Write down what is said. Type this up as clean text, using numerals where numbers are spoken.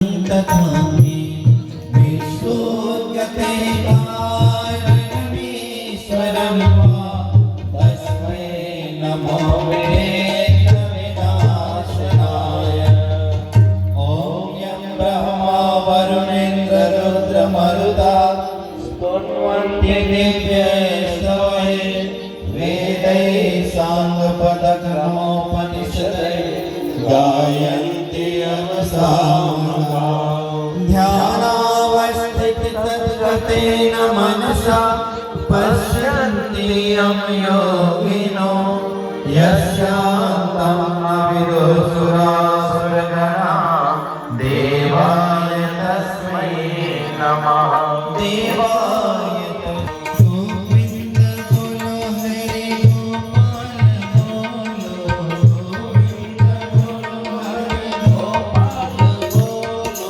तथामि विश्वोद्यते कारणमीश्वरं वा तस्मै नमो विनाशनाय। ॐ यं ब्रह्मा वरुणेन्द्ररुद्रमरुता स्तुन्वन्ति दिव्यैस्तवैः वेदैः साङ्गपदक्रमोपनिषदैः गायन्ति ध्यानावस्थिततद्गतेन मनसा पश्यन्ति यं योगिनो यस्यान्तं न विदुषुरासुरगणा देवाय तस्मै नमः। देवाय गोविन्द बोलो हरे गोपाल बोलो गोविन्द बोलो हरे गोपाल बोलो।